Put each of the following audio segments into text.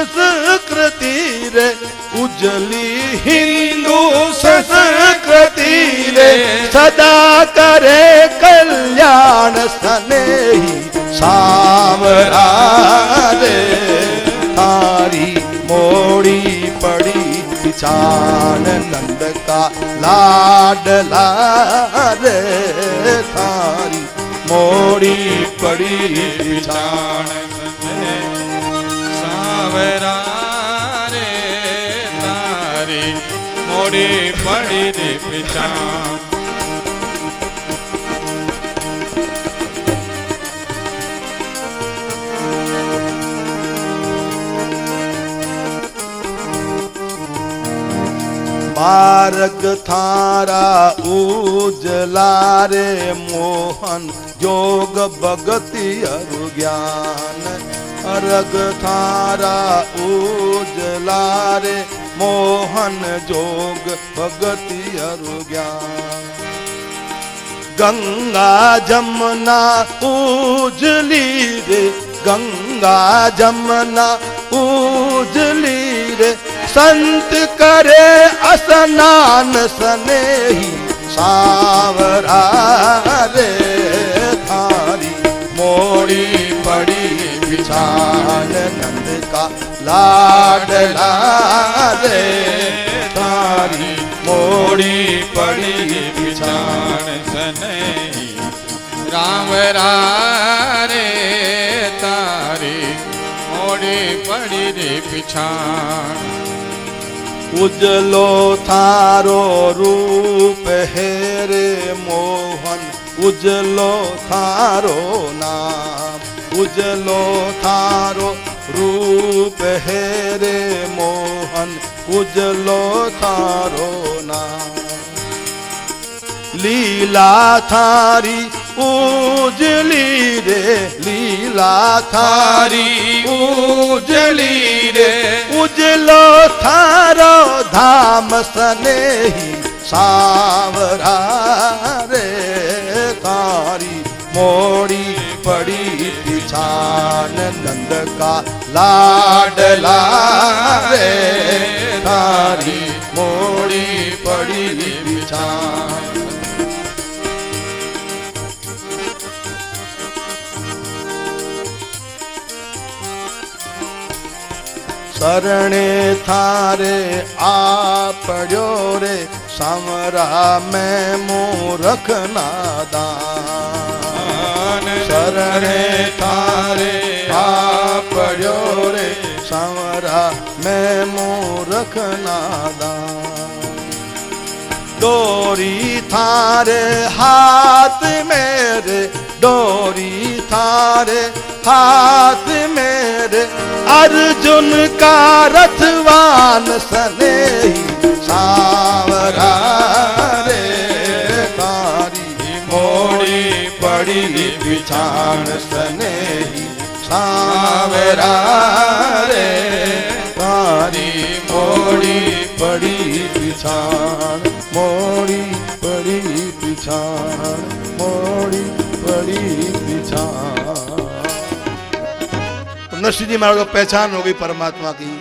संस्कृति रे, उजली हिंदू संस्कृति रे, सदा करे कल्याण स्नेही सावरा रे। थारी मोड़ी पड़ी पिछान नंद का लाडला रे, थारी मोड़ी पड़ी पिछान सावरा रे, तारी मोड़ी पड़ी पिछान। मार्ग थारा उजला रे, मोहन योग भगति अरु ज्ञान। अर्घ थारा उजला रे, मोहन जोग भगति अरु ज्ञान। गंगा जमुना उजली रे, गंगा जमुना उजली रे, संत करे स्नान स्नेही सावरा रे। थारी मोड़ी पड़ी पिछान नंद का लाडला रे, थारी मोड़ी पड़ी पिछान सनेही राम रे, तारी मोड़ी पड़ी रे पिछान। उजलो थारो रूप है रे मोहन, उजलो थारो नाम। उजलो थारो रूप है रे मोहन, उजलो थारो नाम। लीला थारी उजली रे, लीला थारी उजली रे, उजलो थारो धाम स्नेही सावरा रे। थारी मोड़ी पड़ी पिछान नंद का लाडला रे, थारी मोड़ी पड़ी पिछान। शरणे थारे आपड्यो रे, समरा में मूर्ख नादान। शरणे थारे आपड्यो रे, समरा में मूर्ख नादान। डोरी थारे हाथ मेरे, डोरी थारे हाथ मेरे, अर्जुन का रथवान स्नेही सावरा रे। थारी मोड़ी पड़ी पिछान स्नेही सावरा रे, थारी मोड़ी पड़ी पिछान, मोड़ी पड़ी पिछान, मोड़ी पड़ी पिछान। नरसिंह जी महाराज को पहचान हो गई परमात्मा की।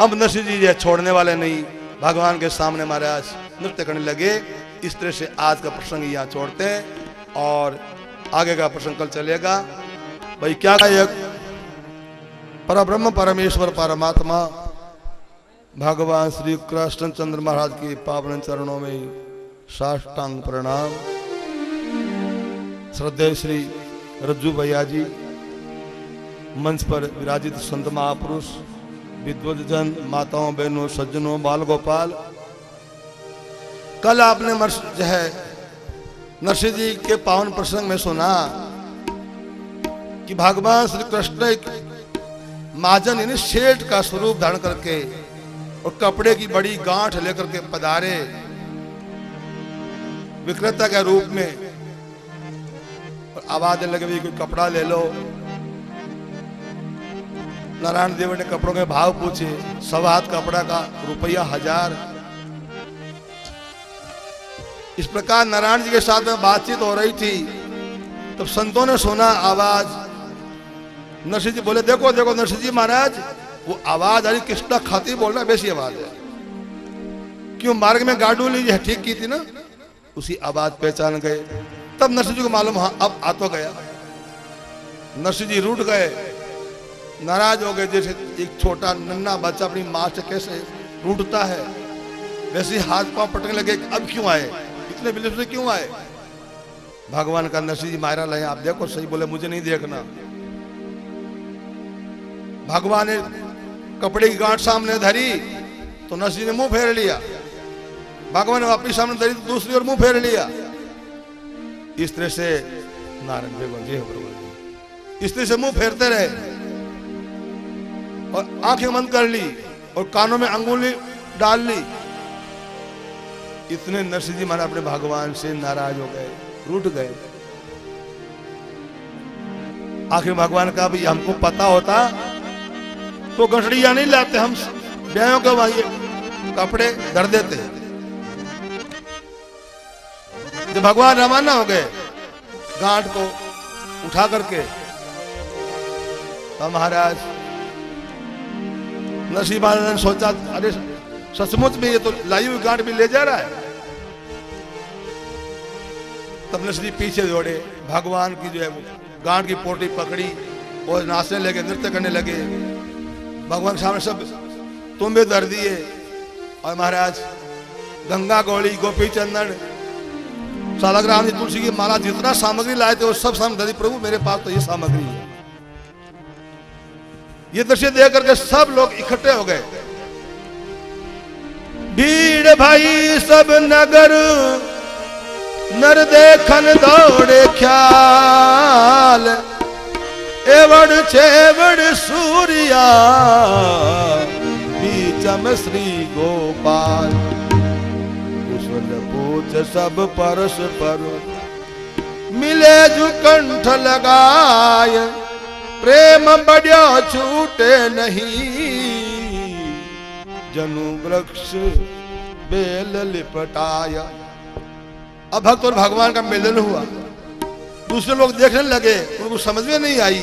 अब नरसिंह जी ये छोड़ने वाले नहीं, भगवान के सामने महाराज नृत्य करने लगे। इस तरह से आज का प्रसंग यहाँ छोड़ते हैं और आगे का प्रसंग कल चलेगा। भाई क्या परब्रह्म परमेश्वर परमात्मा भगवान श्री कृष्ण चंद्र महाराज के पावन चरणों में साष्टांग प्रणाम। श्रद्धेय श्री रज्जू भैया जी, मंच पर विराजित संत महापुरुष, विद्वजन, माताओं, बहनों, सज्जनों, बाल गोपाल, कल आपने जो है नरसिंह जी के पावन प्रसंग में सुना कि भगवान श्री कृष्ण एक महाजन यानी सेठ का स्वरूप धारण करके और कपड़े की बड़ी गांठ लेकर के पधारे विक्रेता के रूप में, और आवाज लगे भी कोई कपड़ा ले लो। नारायण देव ने कपड़ों के भाव पूछे, 1.25 हाथ कपड़ा का ₹1000। इस प्रकार नारायण जी के साथ में बातचीत हो रही थी, तब संतों ने सुना आवाज। नरसिंह जी बोले, देखो देखो नरसिंह जी महाराज, वो आवाज आ रही, कृष्णा खाती बोल रहा, वैसी आवाज है। क्यों मार्ग में गाड़ू ली ठीक की थी ना, उसी आवाज पहचान गए। तब नरसिंह जी को मालूम, हाँ अब आ तो गया। नरसिंह जी रूठ गए, नाराज हो गए। जैसे एक छोटा नन्हा बच्चा अपनी माँ से कैसे रूठता है, वैसे हाथ पांव पटकने लगे। अब क्यों आए, इतने विलंब से क्यों आए? भगवान का नरसिंह जी मायरा लाए, आप देखो सही बोले, मुझे नहीं देखना। भगवान ने कपड़े की गांठ सामने धरी तो नरसिंह ने मुंह फेर लिया। भगवान ने वापिस सामने धरी तो दूसरी ओर मुंह फेर लिया। इस तरह से नारायण भगवान जी, इस तरह से मुंह फेरते रहे और आंखें बंद कर ली और कानों में अंगुली डाल ली। इतने नरसिंह जी महाराज अपने भगवान से नाराज हो गए, रूठ गए। आखिर भगवान का भी हमको पता होता तो गठड़िया नहीं लाते, हम ब्याहों के वहां कपड़े धर देते। जब भगवान रवाना हो गए गांठ को उठा करके, तो महाराज नरसिंह महाराज ने सोचा, अरे सचमुच में ये तो लाई हुई गांठ भी ले जा रहा है। तब नरसिंह पीछे दौड़े, भगवान की जो है वो गांठ की पोटली पकड़ी और नाचने लगे, नृत्य करने लगे। भगवान के सामने सब तुम्बे धर दिए और महाराज गंगा गौड़ी, गोपी चंदन, सालग्राम जी, तुलसी की माला, जितना सामग्री लाए थे वो सब सामग्री दी। प्रभु मेरे पास तो ये सामग्री है। ये दृश्य देख करके सब लोग इकट्ठे हो गए। भीड़ भाई सब नगर, नर देखन दौड़े ख्याल, एवड़ छेवड़ सूर्या, बीचम श्री गोपाल। कुशल पूछ सब परस पर, मिले जु कंठ लगाय, प्रेम बढ़िया छूटे नहीं, जनु वृक्ष बेल लिपटाया। अब भक्त और भगवान का मिलन हुआ। दूसरे लोग देखने लगे, उनको समझ में नहीं आई।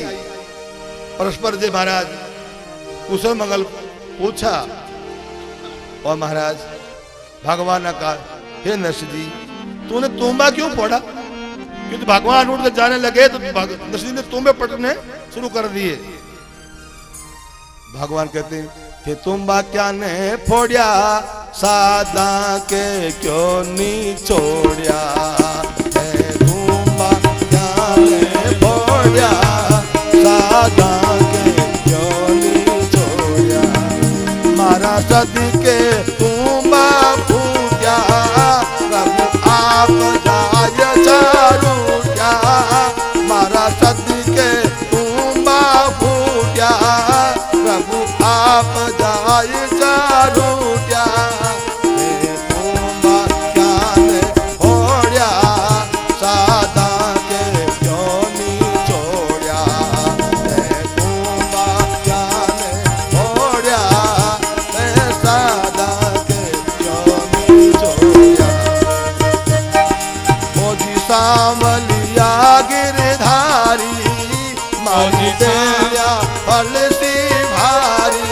परस्पर जी महाराज कुशल मंगल पूछा और महाराज भगवान ने कहा, हे नरसिंह जी तूने तुम्बा क्यों पड़ा? क्योंकि भगवान उठ कर जाने लगे तो नरसिंह ने तुम्बे पटने शुरू कर दिए। भगवान कहते हैं, कि तुम्बा क्या ने फोड़िया, सादा के क्यों नी छोड़िया, तुम्बा क्या ने फोड़िया, सादा के क्यों नी छोड़िया, मारा सदी के तुम्बा फूटिया, प्रभु आप जाय चारूटिया, मारा सदी के तुम्बा फूटिया, प्रभु आप जाय चारूटिया, तुम्बा क्या ने फोड़िया, सादा के क्यों नी छोड़िया, तुम्बा क्या ने फोड़िया, सादा के क्यों नी छोड़िया। मोजी सामलिया गिरधारी, माजी देया फलसी भारी,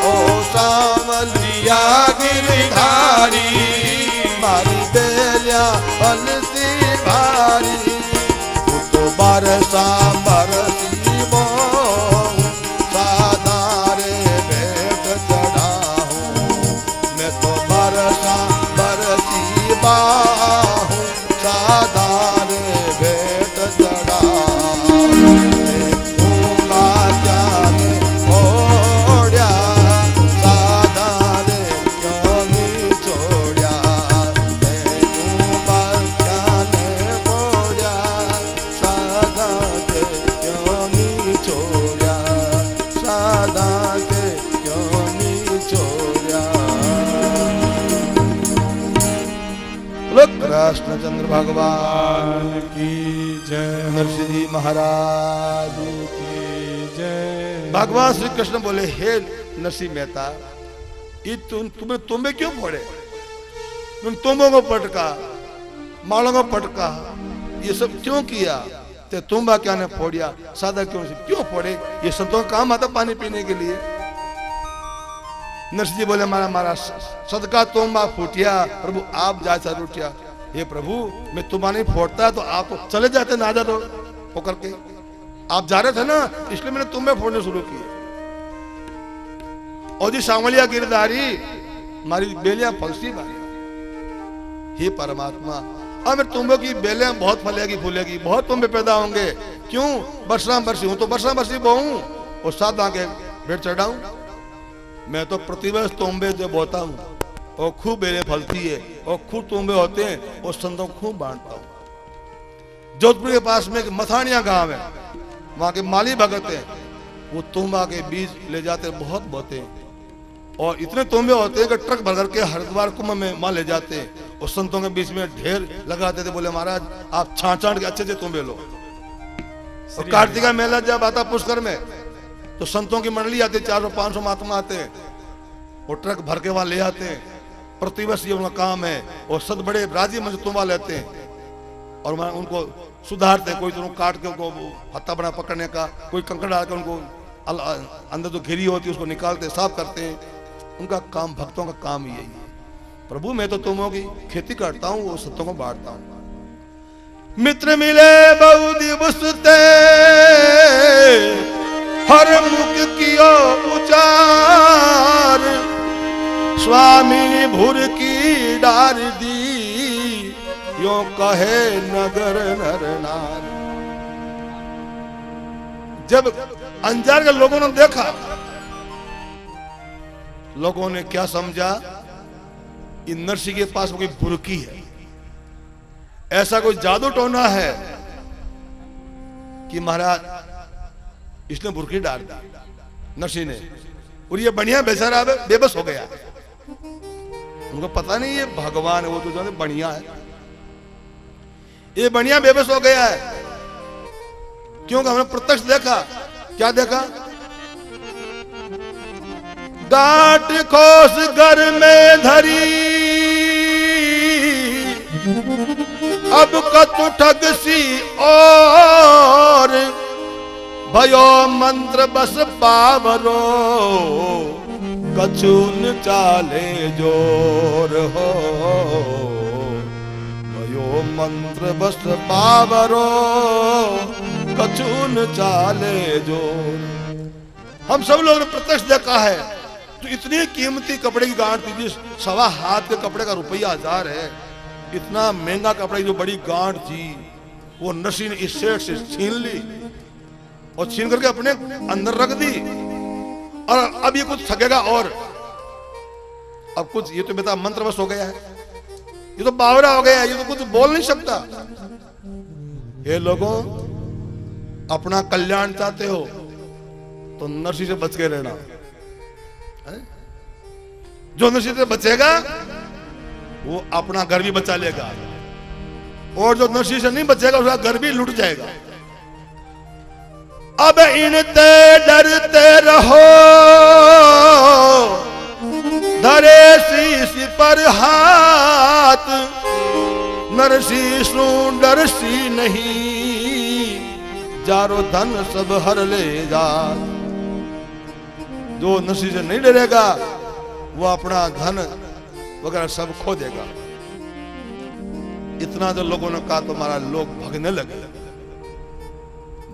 ओ सामलिया गिरधारी, मारी बेलिया फलसी भारी, तो बरसा बरसी बो, सादारे भेंट चढ़ाऊं, मैं तो बरसा बरसी बाहूं, सादारे भेंट चढ़ाऊं। कृष्णचंद्र भगवान की जय, नरसिंह जी महाराज की जय। भगवान श्री कृष्ण बोले, हे नरसिंह मेहता, ये तुम्हें क्यों फोड़े? तुम तुम्बों को पटका, मालों को पटका, ये सब क्यों किया? ते तुम्बा क्या ने फोड़िया, सादा क्यों फोड़े? ये संतों का काम आता पानी पीने के लिए। नरसिंह जी बोले मारा मारा सदका तोमा फूटिया, प्रभु आप जाए सर उठिया। हे प्रभु मैं तुम्हारा नहीं फोड़ता तो आप तो चले जाते ना जा तो होकर के, आप जा रहे थे ना इसलिए मैंने तुम्हें फोड़ने शुरू किए। और जी सांवलिया गिरधारी मारी बेलियां फलसी मारी। हे परमात्मा अब मैं तुम्बों की बेलियां बहुत फलेगी फूलेगी, बहुत तुम्बे पैदा होंगे। क्यों? बरसा बरसी हूं तो बरसा बरसी बोऊं और साथ आके भेड़ चढ़ाऊं। मैं तो प्रतिवर्ष तोंबे जो बोता हूं और खूब बेलें फलती है और खूब तोंबे होते हैं और संतों को खूब बांटता हूं। जोधपुर के पास में एक मथानिया गांव है, वहां के माली भगत हैं, वो तोंबा के बीज ले जाते बहुत बोते हैं और इतने तोंबे होते हैं कि ट्रक भर करके हरिद्वार कुंभ में मां ले जाते हैं और संतों के बीच में ढेर लगाते थे। बोले महाराज आप छांट छांट के अच्छे से तोंबे लो। और कार्तिका मेला जब आता पुष्कर में तो संतों की मंडली आती, 400-500 महात्मा आते हैं, वो ट्रक भर के वहां ले आते हैं। प्रतिवर्ष ये उनका काम है और सद बड़े राजी मंच तुम्बा लेते हैं और वहां उनको सुधारते हैं। कोई तो काट के उनको हत्था बना पकड़ने का, कोई कंकड़ डाल के उनको अंदर जो घेरी होती है उसको निकालते साफ करते हैं। उनका काम, भक्तों का काम ही यही है। प्रभु मैं तो तुमों की खेती करता हूँ, वो सत्यों को बांटता हूँ। मित्र मिले बहु दिवस ते हर मुख कियो उचार, स्वामी भुर की डार दी यो कहे नगर नर नार। जब अंजार के लोगों ने देखा, लोगों ने क्या समझा, इन नरसिंह के पास कोई बुरकी है, ऐसा कोई जादू टोना है कि महाराज इसने बुरकी डाल दी नरसिंह ने, और ये बढ़िया बेचारा बेबस हो गया। उनको पता नहीं ये भगवान है, वो तो जो बढ़िया है, ये बढ़िया बेबस हो गया है। क्योंकि हमने प्रत्यक्ष देखा। क्या देखा? डांट खोस घर में धरी, अब कतु ठग सी और भयो मंत्र बस पावरो, कछुन चाले जोर हो, भयो मंत्र बस पावरो, कछुन चाले जोर। हम सब लोगों ने प्रत्यक्ष देखा है। तो इतनी कीमती कपड़े की गांठ थी, 1.25 हाथ के कपड़े का ₹1000 है। इतना महंगा कपड़ा जो बड़ी गांठ थी वो नरसिंह ने इस सेठ से छीन ली और छीन करके अपने अंदर रख दी। और अब ये कुछ थकेगा और अब कुछ, ये तो बेटा मंत्रवश हो गया है, ये तो बावरा हो गया है, ये तो कुछ बोल नहीं सकता। ये लोगों अपना कल्याण चाहते हो तो नरसिंह से बच के रहना। जो नरसिंह से बचेगा वो अपना घर भी बचा लेगा, और जो नरसिंह से नहीं बचेगा उसका घर भी लूट जाएगा। अब इनते डरते रहो, धरे शीश पर हाथ, नरसिंह सु डरसी नहीं, जारो धन सब हर ले जा। जो नरसिंह से नहीं डरेगा वो अपना धन वगैरह सब खो देगा। इतना जो लोगों ने कहा तो हमारा लोग भगने लगे।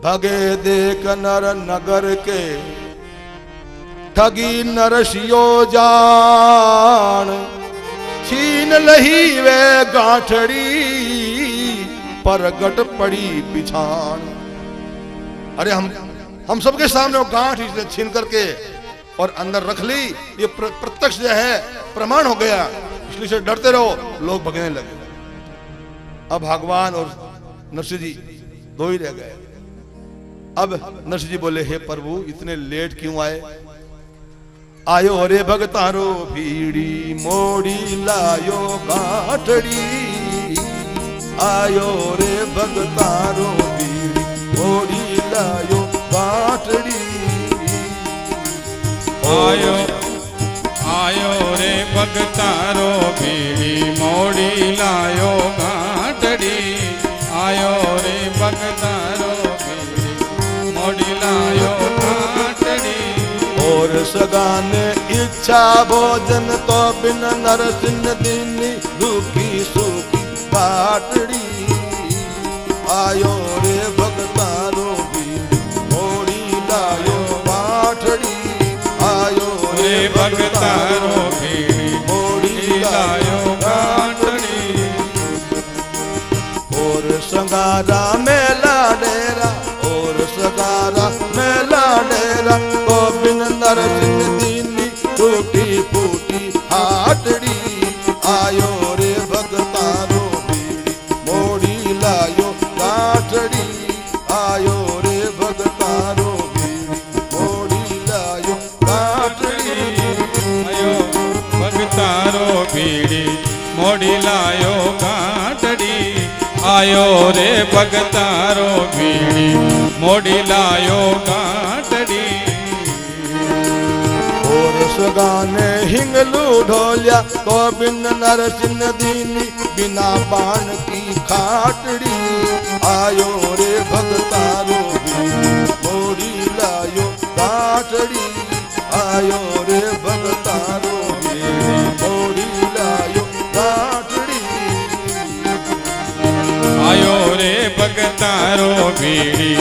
भगे देख नर नगर के, ठगी नरसियो जान, छीन लही वे गांठड़ी, परगट पड़ी पिछान। अरे हम सबके सामने वो गांठ इसने छीन करके और अंदर रख ली। ये प्रत्यक्ष जो है प्रमाण हो गया, इसलिए से डरते रहो। लोग भगने लगे। अब भगवान और नरसिंह जी दो ही रह गए। अब नरसिंह जी बोले हे प्रभु इतने लेट क्यों आए? आयो रे भगतारो भीड़ी, मोड़ी लायो गांठड़ी, आयो रे भगतारो भीड़ी, मोड़ी लायो गांठड़ी। आयो आयो रे भगतारो भीड़ी, मोड़ी लायो गांठड़ी, आयो रे भगतारो भीड़ी, मोड़ी लायो गांठड़ी। और सगाने इच्छा भोजन तो बिन नरसिंह दीनी रूखी सूखी काटड़ी आयो रे भगतारो बीड़ी मोड़ी लायो काटड़ी आयो रे भगतारो बीड़ी मोड़ी लायो काटड़ी और संगारा मेला डेरा और संगारा मेला डेरा तो बिन नरसिंह दीनी टूटी फूटी हाटड़ी आयो रे भगतारो बीड़ी मोड़ी लायो काटड़ी आयो रे भगतारो बीड़ी मोड़ी लायो काटड़ी आयो भगतारो बीड़ी मोड़ी लायो काटड़ी आयो रे भगतारो बीड़ी मोड़ी लायो काटड़ी और सगाने हिंगलू ढोलिया तो बिन नरसिंह दीनी बिना बाण की खाटड़ी आयो रे भगतारो बीड़ी मोड़ी लायो काटड़ी आयो रे भगतारो बीड़ी मोड़ी लायो काटड़ी आयो रे भगतारो बीड़ी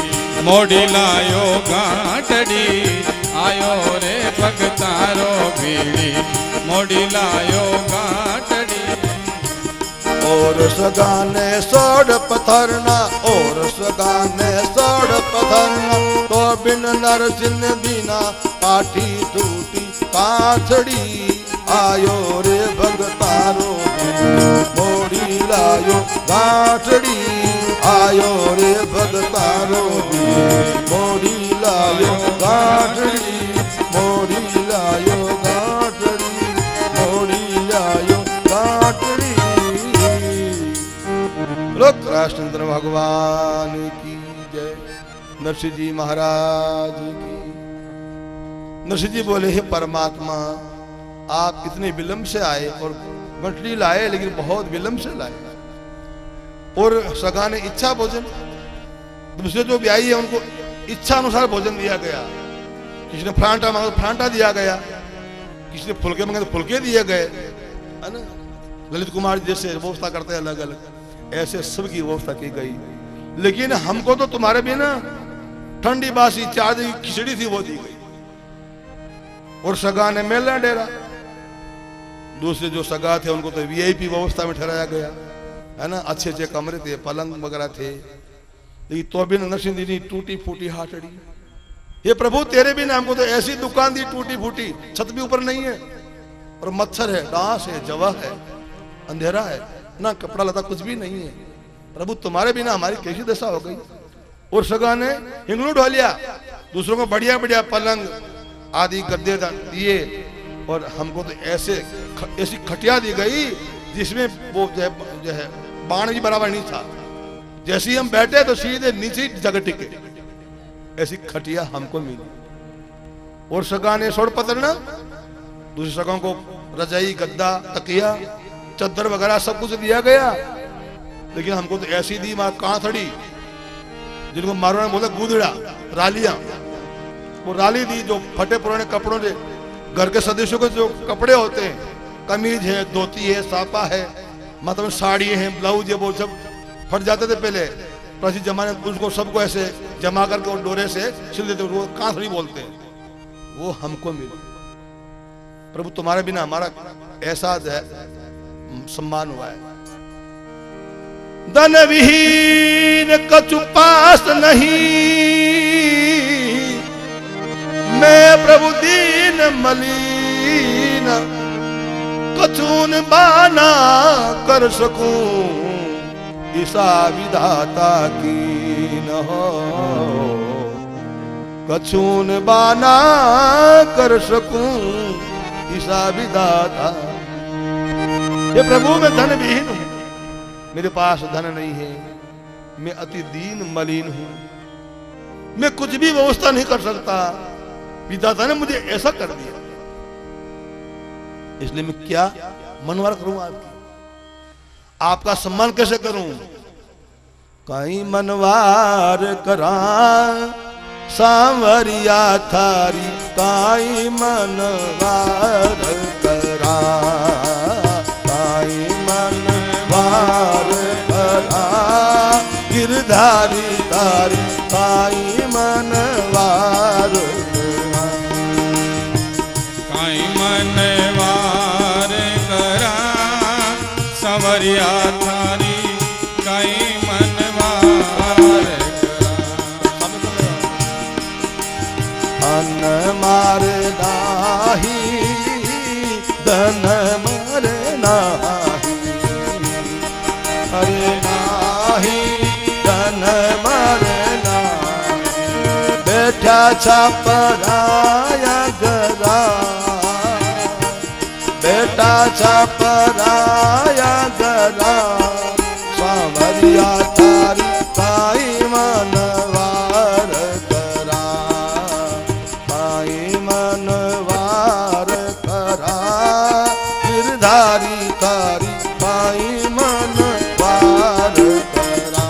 मोड़ी लायो काटड़ी आयो रे भगतारो बीड़ी मोड़ी लायो काटड़ी और सगाने सोड़ पथरना और सगाने सोड़ पथरना तो बिन नरसिंह बिना काठी टूटी काठड़ी आयो रे भगतारो मोड़ी लायो काठड़ी आयो रे भगतारो मोड़ी लायो काठड़ी मोड़ी लायो काठड़ी मोड़ी लायो काठड़ी। कृष्णचंद्र भगवान की जय। नरसिंह जी महाराज की। नरसिंह जी बोले हे परमात्मा आप इतने विलंब से आए और मछली लाए लेकिन बहुत विलंब से लाए और सगा ने इच्छा भोजन दूसरे जो ब्याही है उनको इच्छा अनुसार भोजन दिया गया। किसी ने फरांटा मांगा तो फरांटा दिया गया, किसी ने फुलके मांगे तो फुलके दिए गए, है ना। ललित कुमार जैसे व्यवस्था करते हैं अलग अलग ऐसे सबकी व्यवस्था की गई। लेकिन हमको तो तुम्हारे भी ना ठंडी बासी 4 दिन की खिचड़ी थी वो दी गई और सगा ने मेला डेरा। दूसरे जो सगा थे उनको तो वीआईपी व्यवस्था में ठहराया गया, है ना। अच्छे अच्छे कमरे थे, पलंग वगैरह थे। लेकिन तो भी नरसिंह जी टूटी फूटी हाटड़ी। ये प्रभु तेरे भी ना हमको तो ऐसी दुकान दी टूटी फूटी, छत भी ऊपर नहीं है और मच्छर है, डांस है, जवा है, अंधेरा है ना, कपड़ा लता कुछ भी नहीं है। प्रभु तुम्हारे बिना हमारी कैसी दशा हो गई। और सगा ने हिंगलू ढोलिया, दूसरों को बढ़िया बढ़िया पलंग आदि गद्दे दिए और हमको तो ऐसी खटिया दी गई जिसमें वो जो है बाण भी बराबर नहीं था। जैसे ही हम बैठे तो सीधे नीचे जगह टिके, ऐसी खटिया हमको मिली। और सगा ने सोड़ पतरना, दूसरे सगाओं को रजाई गद्दा तकिया चद्दर वगैरह सब कुछ दिया गया। लेकिन हमको तो ऐसी दी मां कांथड़ी, जिनको मारवाड़ में बोलते गुदड़ा, रालियां, वो राली दी जो फटे पुराने कपड़ों से घर के सदस्यों के जो कपड़े होते हैं, कमीज है, धोती है, सापा है, मतलब साड़ी है, ब्लाउज है, वो सब फट जाते थे पहले। प्राचीन जमाने में उसको सबको ऐसे जमा करके और डोरे से सिल देते, वो कांथड़ी बोलते हैं। वो हमको मिली। प्रभु तुम्हारे बिना हमारा ऐसा सम्मान हुआ है। धन विहीन कछु पास नहीं, मैं प्रभु दीन मलिन, कछून बाना कर सकूं, ईसा विधाता की न हो। कछून बाना कर सकूं, ईसा विधाता। ये प्रभु मैं धन विहीन हूं, मेरे पास धन नहीं है, मैं अति दीन मलिन हूं, मैं कुछ भी व्यवस्था नहीं कर सकता। विधाता ने मुझे ऐसा कर दिया, इसलिए मैं क्या मनवार करूं आपका सम्मान कैसे करूं। कहीं मनवार करा सांवरिया थारी काई मन वार करा, काई मन वार करा, गिरधारी तारी काई मन वार करा, काई मन वार करा, सांवरिया थारी काई मन वार करा। अन्न मार नाही, धन मार नाही, अरे नाही धन मार नाही, बैठा छापराया गरा, बेटा छापराया गरा, सांवरिया तारी काई मन वार करा, काई मन वार करा, गिरधारी तारी काई मन वार करा।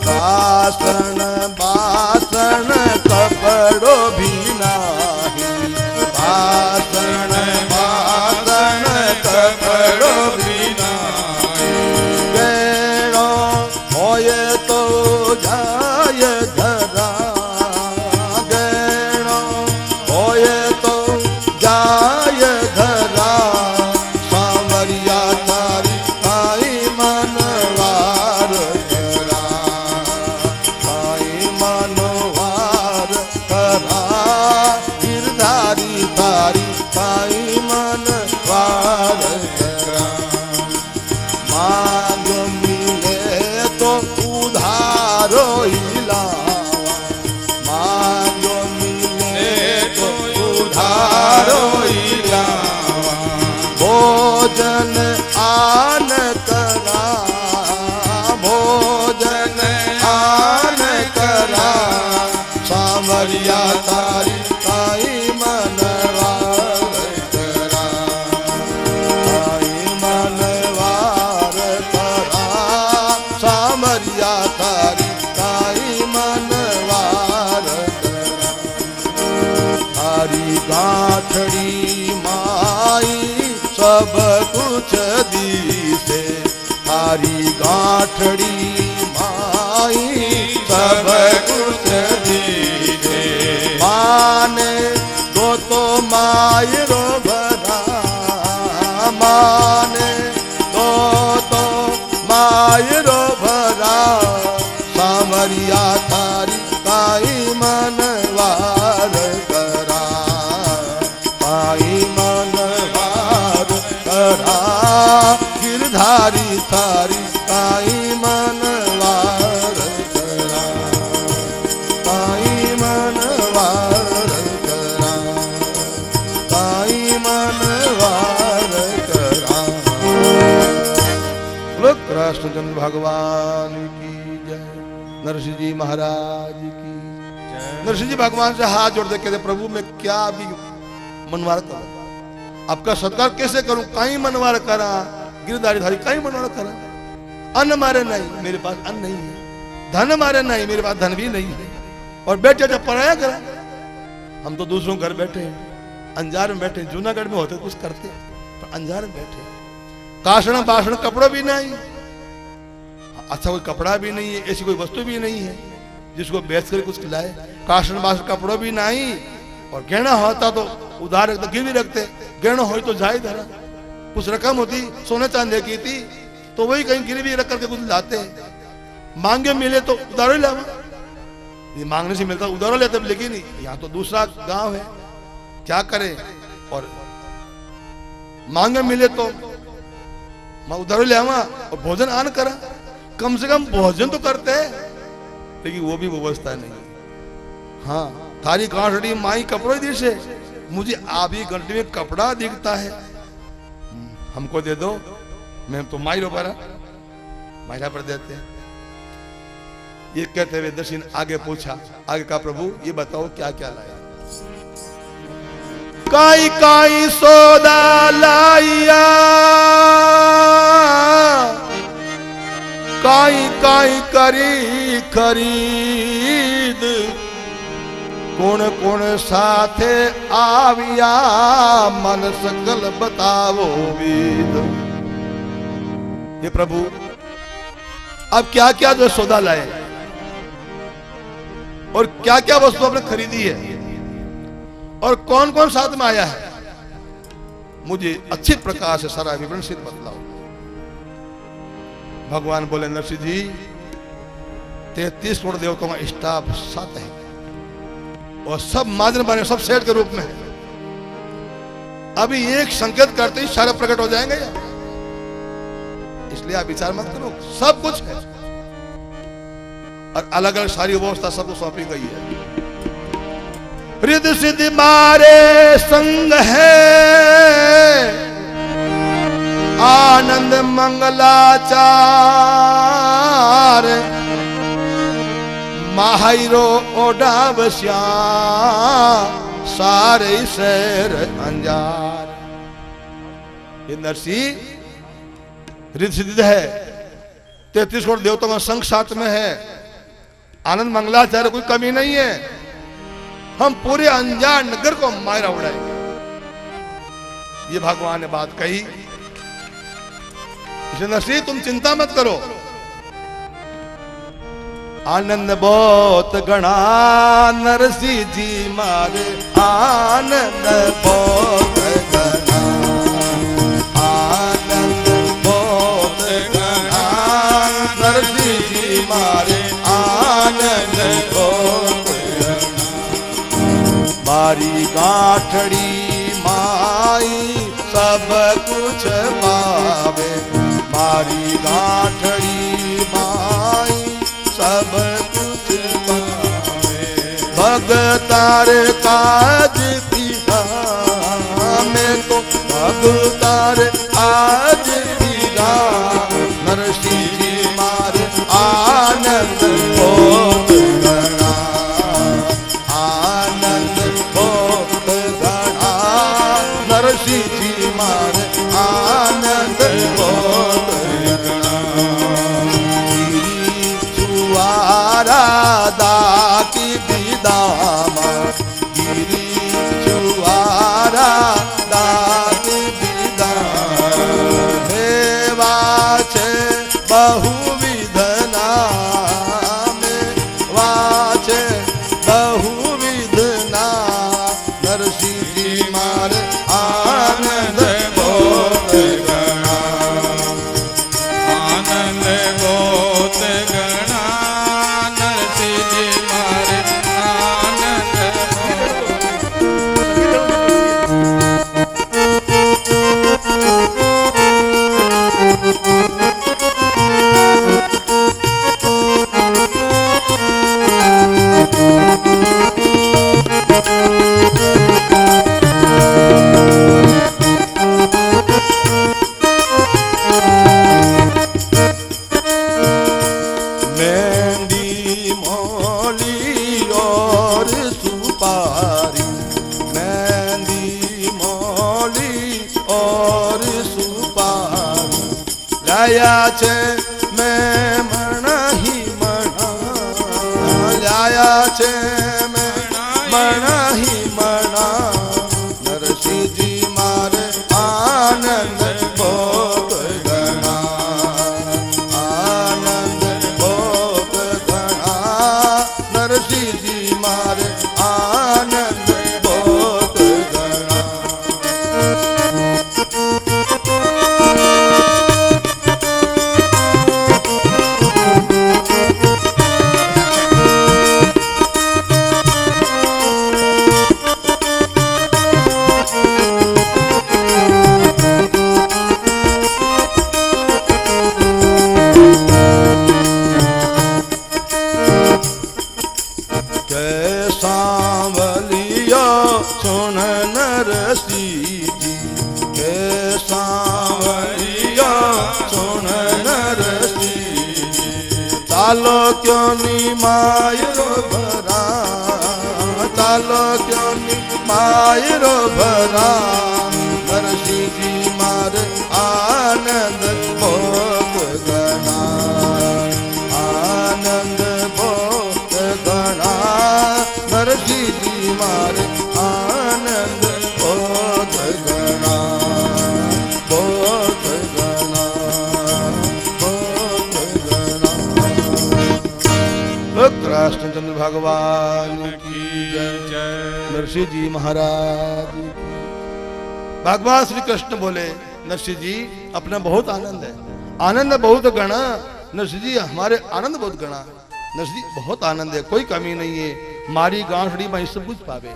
बासन बासन कपड़ो भी नाही, बासन बासन कपड़ो भी नाही, गैरो होए तो जाय धरा, गैरो होए तो जाय धरा, सांवरिया तारी काई मन वार करा, काई मन वार करा, गिरधारी तारी काई मन वार करा। मांग मिले तो उधारो ही लावा, मांग मिले तो उधारो ही लावा, भोजन आन करा, भोजन आन करा, सांवरिया तारी काई मन वार करा, काई मन वार करा, सांवरिया तारी काई मन वार करा। तारी गांठड़ी माई सब कुछ दीसे, तारी गांठड़ी माई सब कुछ दीसे, माने तो मायरो भरा, माने तो मायरो भरा, सांवरिया तारी काई मन वार करा, काई मन वार करा, गिरधारी तारी काई मन वार करा, काई मन वार करा, काई मन वार करा। बोलो कृष्णचंद्र भगवान की जय, नरसिंह जी महाराज की जय। नरसिंह जी भगवान से हाथ जोड़ते कहते प्रभु मैं क्या भी मनवार करूं, आपका सत्कार कैसे करूं, काई मनवार करा, गिरधारी धारी काई मनवार करा, अन्न मारे नहीं मेरे पास अन्न नहीं है, धन मारे नहीं मेरे पास धन भी नहीं है, और बेटे जब पराया करा, हम तो दूसरों घर बैठे हैं, अंजार में बैठे, जूनागढ़ में होते कुछ करते पर अंजार में बैठे, काषण बाषण कपड़ों भी नहीं, अच्छा कोई कपड़ा भी नहीं है, ऐसी कोई वस्तु भी नहीं है जिसको बेच कर कुछ खिलाए, काषण बाषण कपड़ों भी नहीं, और गहना होता तो उधार रखते, गिरवी रखते, गहना हो तो जाए धरा, कुछ रकम होती सोने चांदी की थी तो वही कहीं गिरवी रख करके कुछ लाते, मांगे मिले तो उधारो लावा, ये मांगने से मिलता उधारो लेते, लेकिन यहाँ तो दूसरा गांव है, क्या करे, और मांगे मिले तो मैं उधारो ले आवा और भोजन आन करा, कम से कम भोजन तो करते, लेकिन वो भी व्यवस्था नहीं। हाँ, थारी गांठड़ी माई कपड़ों दी से, मुझे आभी घंटे में कपड़ा दिखता है, हमको दे दो, मैं तो माई रो पारा, महिला पर देते हैं। ये कहते हुए दर्शन आगे पूछा, आगे का प्रभु ये बताओ क्या क्या लाया। काई काई सौदा लाइया, काई काई करी खरीद, कौन कौन साथे आविया, मन सकल बतावो विद। ये प्रभु अब क्या क्या जो सौदा लाए और क्या क्या वस्तु आपने खरीदी है और कौन कौन साथ में आया है, मुझे अच्छी प्रकार से सारा विवरण से बतलाओ। भगवान बोले नरसिंह जी 33 करोड़ देवताओं का स्टाफ साथ है और सब मादन बने, सब सेठ के रूप में है। अभी एक संकेत करते ही सारे प्रकट हो जाएंगे, इसलिए आप विचार मत करो, सब कुछ है और अलग अलग सारी व्यवस्था सबको सौंपी गई है। रिद्धि सिद्धि मारे संग है, आनंद मंगलाचार, माहिरो ओडावश्या, सारे शहर अंजार। ये नरसिंह रिद्धि सिद्धि है, 33 करोड़ देवताओं का संग साथ में है, आनंद मंगलाचार्य कोई कमी नहीं है। हम पूरे अंजार नगर को मायरा उड़ाएंगे। ये भगवान ने बात कही। इसलिए नरसिंह तुम चिंता मत करो। आनंद बहुत गणा नरसिंह जी मारे, आनंद बहुत गणा, आनंद बहुत गणा नरसिंह जी मारे, आनंद बहुत गणा। मारी गांठड़ी माई सब कुछ पावे, मारी गांठड़ी माई सब कुछ पावे। भगतार काज पीरा में तो भगतार आज पीरा, नरसिंह जी मारे आनंद बहुत गणा, आनंद बहुत गणा नरसिंह जी मारे, आनंद बहुत गणा। छुआरा की विदामा, गिरी छुआरा की विदामा, देवा छे बहुविध नामे, वाचे बहुविध नाम, नरसिंह जी मारे आनंद बहुत गणा, आनंद बहुत गणा नरसिंह जी मारे, आनंद मेहंदी मोली और सुपारी, मेहंदी मोली और सुपारी, लाया छे मैं मना ही मना, लाया छे मैं मना ही मना, नरसिंह जी मारे आनंद बहुत गणा, आनंद बहुत गणा नरसिंह जी मारे, आनंद बहुत गणा। सांवलिया सुन नरसिंह जी, के सांवलिया सुन नरसिंह चालो क्यों नी मायरो भरा, चालो क्यों नी मायरो भरा, नरसिंह जी मारे आनंद भोग गणा, आनंद भोग गणा, नरसिंह जी मारे आनंद भोग गणा, भोग गणा, भोग गणा। कृष्णचंद्र भगवान की जय। नरसिंह जी महाराज की। भगवान श्री कृष्ण बोले नरसिंह जी अपना बहुत आनंद है, आनंद बहुत गणा। नरसिंह जी हमारे आनंद बहुत गणा, नरसिंह जी बहुत आनंद है, कोई कमी नहीं है। मारी गांठड़ी में सब कुछ पावे।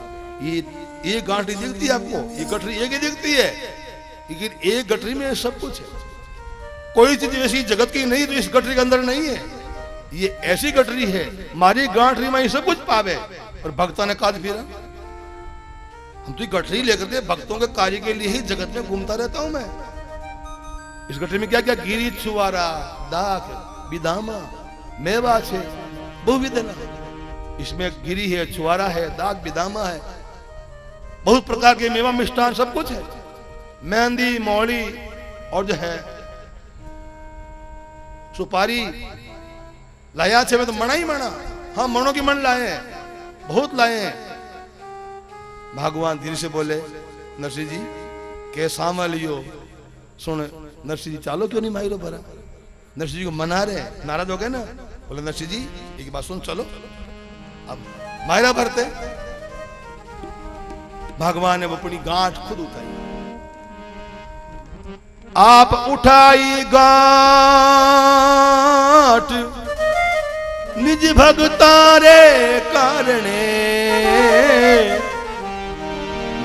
ये गांठड़ी दिखती है आपको, ये गठरी एक ही दिखती है, लेकिन एक गठरी में सब कुछ है। कोई चीज ऐसी जगत की नहीं जो इस गठरी के अंदर नहीं है। ये ऐसी गठरी है, मारी गांठरी में सब कुछ पावे। और भक्तों ने कहा फिर हम तो गठरी लेकर के भक्तों के कार्य के लिए ही जगत में घूमता रहता हूं मैं। इस गठरी में क्या क्या गिरी, छुआरा, दाख, बिदामा, मेवा है, बहुविध है। इसमें गिरी है, छुआरा है, दाख, बिदामा है, बहुत प्रकार के मेवा, मिष्ठान सब कुछ है। मेहंदी, मौली और जो है सुपारी लाया छे में तो मना ही मना। हाँ मणों की मन लाए हैं, बहुत लाए हैं। भगवान धीरे से बोले नरसिंह जी के सामा लियो। सुन नरसिंह जी चालो क्यों नहीं मायरो भरा। नरसिंह जी को मना रहे, नाराज हो गए ना। बोले नरसिंह जी एक बात सुन, चलो अब मायरा भरते। भगवान ने वो अपनी गांठ खुद उठाई। आप उठाई गांठ निज भगतारे कारणे,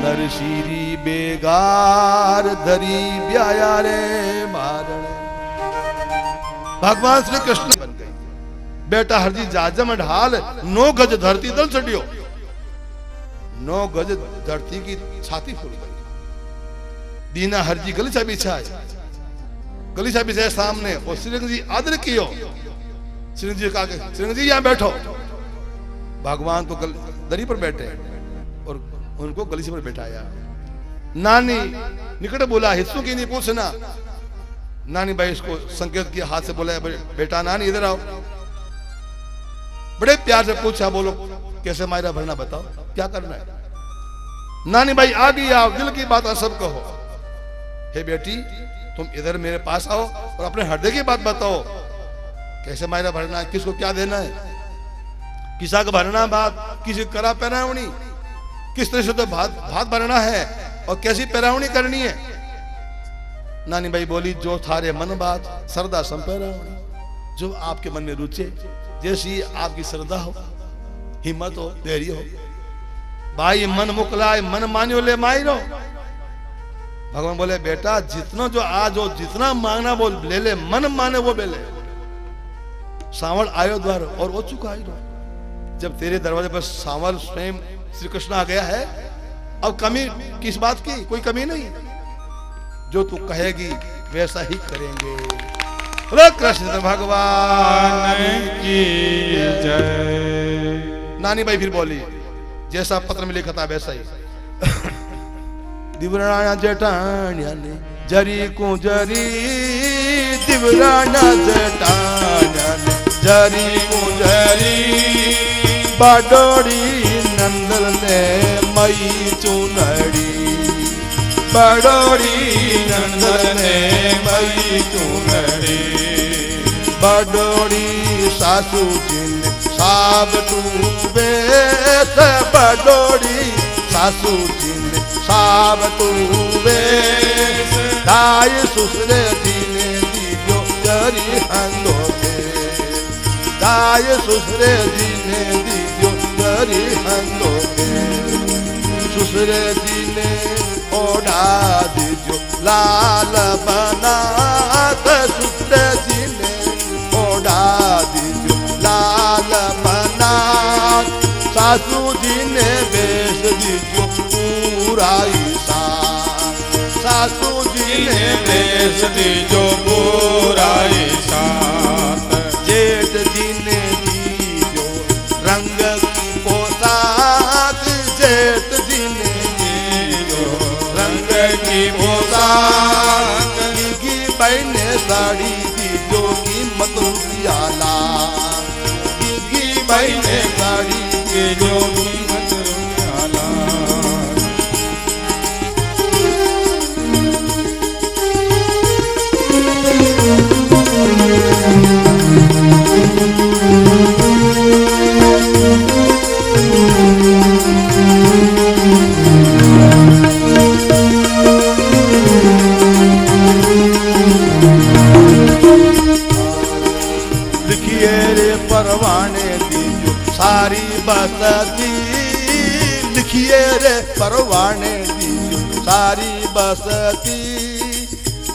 नरसिरी बेगार धरी ब्याया रे मारणे। भगवान श्री कृष्ण बन गए। बेटा हरजी जाजम ढाल 9 गज धरती दल चढ़ियो। 9 गज धरती की छाती फूल गई। दीना हरजी गलीचा बिछाए, गलीचा बिछाए सामने और श्रीरंग जी आदर कियो। श्रीरंग जी कहा श्रीरंग जी यहाँ बैठो। भगवान तो दरी पर बैठे और उनको गलीचे पर बैठाया। नानी निकट बोला हिस्सों की नहीं पूछना। नानी भाई इसको संकेत किया, हाथ से बोला बेटा नानी इधर आओ। बड़े प्यार से पूछा, बोलो कैसे मायरा भरना बताओ, क्या करना है। नानी भाई आ गई, आओ दिल की बात सब कहो। हे बेटी तुम इधर मेरे पास आओ और अपने हृदय की बात बताओ, कैसे मायरा भरना है, किसको क्या देना है, किसा को भरना बात, किसी करा पैरावनी, किस तरह से तो भात भरना है और कैसी पैरावनी करनी है। नानी भाई बोली जो थारे मन बात सरदा संपैरावनी, जो आपके मन में रुचे, जैसी आपकी श्रद्धा हो, हिम्मत हो, धैर्य हो। भाई मन मुकलाए मन मान्यो ले मायरो। भगवान बोले बेटा जितना जो आज हो जितना मांगना वो ले ले, मन माने वो ले ले। सांवल आयो द्वार और वो चुका आई। जब तेरे दरवाजे पर सांवल स्वयं श्री कृष्ण आ गया है, अब कमी किस बात की, कोई कमी नहीं। जो तू कहेगी वैसा ही करेंगे। कृष्ण भगवान की जय। नानी भाई फिर बोली जैसा पत्र में लिखा था वैसा ही। दिवराना जटान्या ने जरी को जरी, दिवराना जटान्या ने जरी को जरी, बाडोड़ी नंदल ने मई चुनड़ी, बाडोड़ी नंदल ने मई चुनड़ी, बाडोड़ी सासू जी ने साब टूबे, बाडोड़ी सासू जी ने साब टूबे, दाई सुसरे जी ने दीजो जरी हंदो के, दाई सुसरे जी ने दीजो जरी हंदो के, सुसरे जी ने ओढ़ा दीजो लाल बना, सुसरे जी ने ओढ़ा दीजो लाल बना, सासू जी ने बेच दीजो पूरा ईसा, सासू जी ने बेच दीजो पूरा ईसा, जेठ जी ने ने साड़ी के जो कीमत रुपयाला लिखिए रे परवाने दी जो सारी बसती, लिखिए रे परवाने दी जो सारी बसती,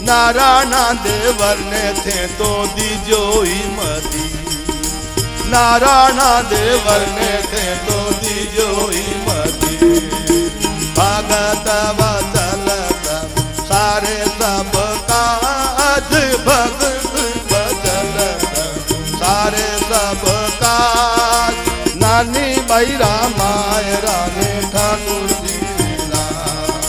नारायणा देवर ने थे तो दीजो हिमती, नारायणा देवर ने थे तो दीजो हिमती, भगत वचल सारे सब काज, भगत वचल सारे सब काज, नानी बाई रामाय रानी ठाकुर जी ने लाज,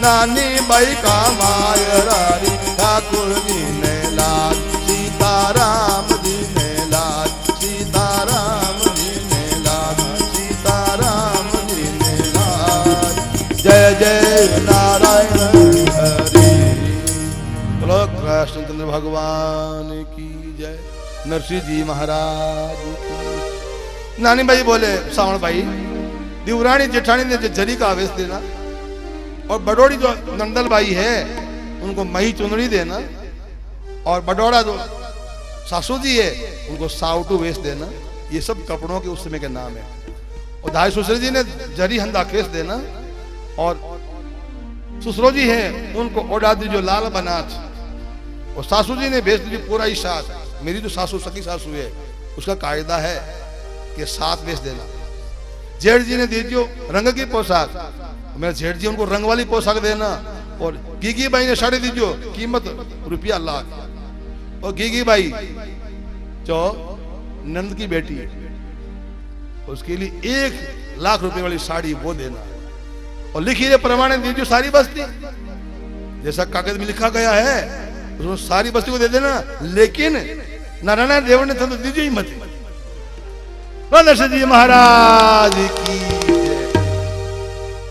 नानी बाई कामाय रानी ठाकुर जी ने लाज, सीताराम जी ने लाज, सीताराम जी ने लाज, सीताराम जी ने लाज। जय जय नारायण हरि। बोलो कृष्णचंद्र भगवान की जय। नरसिंह जी महाराज की। नानी भाई बोले सावण भाई, दिवरानी जेठानी ने जो जरी का आवेश देना, और बडोड़ी जो नंदल बाई है उनको मही चुनरी देना, और बडोड़ा जो सासू जी है उनको साउटू वेश देना। ये सब कपड़ों के उस समय के नाम है। और धाई ससुर जी ने जरी हंदा केस देना, और ससुरो जी है उनको ओढ़ा दीजिए लाल बनाच, और सासू जी ने भेज दीजिए पूरा ही साथ। मेरी जो सासू सखी सासू है उसका कायदा है कि साथ भेज देना। जेठ जी ने दीजिए रंग की पोशाक, मेरे जेठ जी उनको रंग वाली पोशाक देना। और गीगी बाई ने साड़ी दीजिए, कीमत ₹1,00,000। और गीगी बाई जो नंद की बेटी है उसके लिए ₹1,00,000 वाली साड़ी वो देना। और लिखिए प्रमाण दीजिए सारी बस्ती, जैसा कागज में लिखा गया है उसको सारी बस्ती को दे देना। लेकिन नारायण देव ने तो दीजिए ही मत। नरसिंह जी महाराज की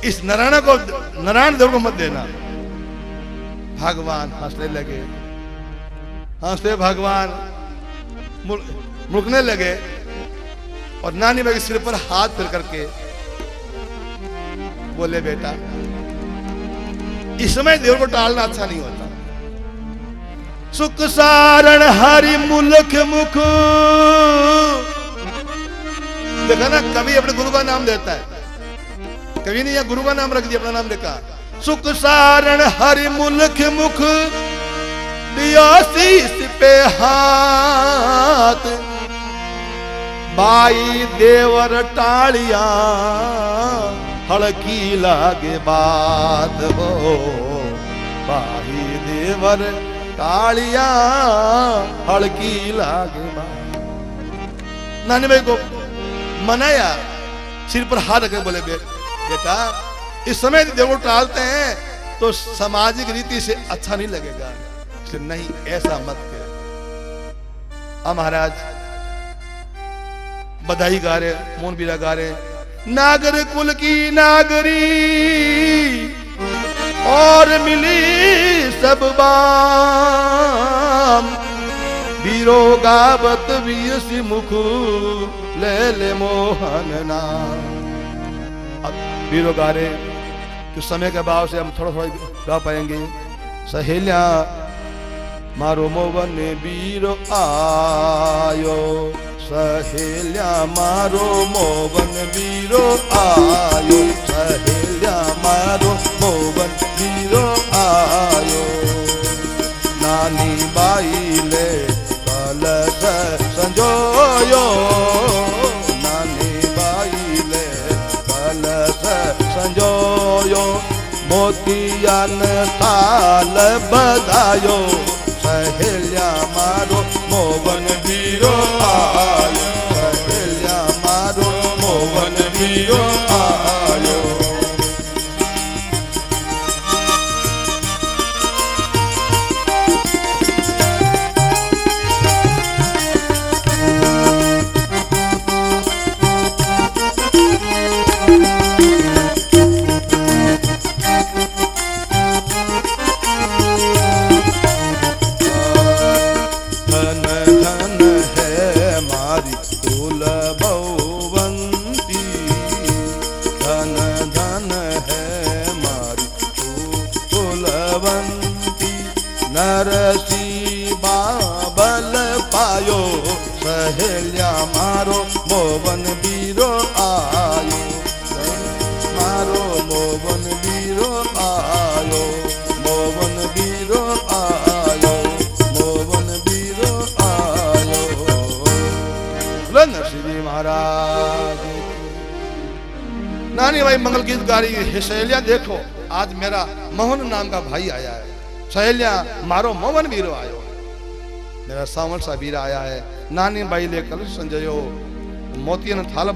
इस नारायण को, नारायण देव को मत देना। भगवान हंसने लगे, हंसते भगवान मुड़कने लगे, और नानी बाई के सिर पर हाथ फिर करके बोले बेटा, इस समय देव को टालना अच्छा नहीं होता। सुख सारण हरि मुलख मुख, देखा ना, कभी अपने गुरु का नाम देता है, कभी नहीं, या गुरु का नाम रख दिया, अपना नाम लिखा। सुख सारण हरि मुलख मुख, दिया शीश पे हाथ, बाई देवर टालिया हड़की लागे बात हो, बाई देवर टालिया हड़की लागे बात। नानी भाई को मनाया, सिर पर हाथ रखे, बोले बेटा इस समय देव टालते हैं तो सामाजिक रीति से अच्छा नहीं लगेगा, इसलिए नहीं ऐसा मत कर। महाराज बधाई गा रहे, मोहन बीरा गा रहे, नागर कुल की नागरी और मिली सब बाम, बीरो गावत बीसी मुख ले ले मोहन नाम। अब बीरो गा रहे, तो समय के भाव से हम थोड़ा थोड़ा गा पाएंगे। सहेलिया मारो मोवन बीरो आयो, सहेलिया मारो मोवन बीरो आयो, सहेलिया मारो मोवन बीरो आयो, नानी बाई ले कलश संजोयो, नानी बाई ले कलश संजोयो, मोतियान थाल बधायो, सहेलिया मारो मोवन बीरो आयो, सहेलिया मारो मोवन बीरो आयो। हसी बाबल पायो सहेल्या मारो मोवन बीरो आयो मारो मोवन बीरो आयो मोवन बीरो आयो मोवन बीरो आयो। नरसिंह महाराज नानी भाई मंगल गीत गा रही है। सहेलिया देखो आज मेरा मोहन नाम का भाई आया है, सहेलिया मारो मोहन वीरो आयो, मेरा सावन सा वीर आया है। नानी बाई लेकर संजयो मोतियन थाल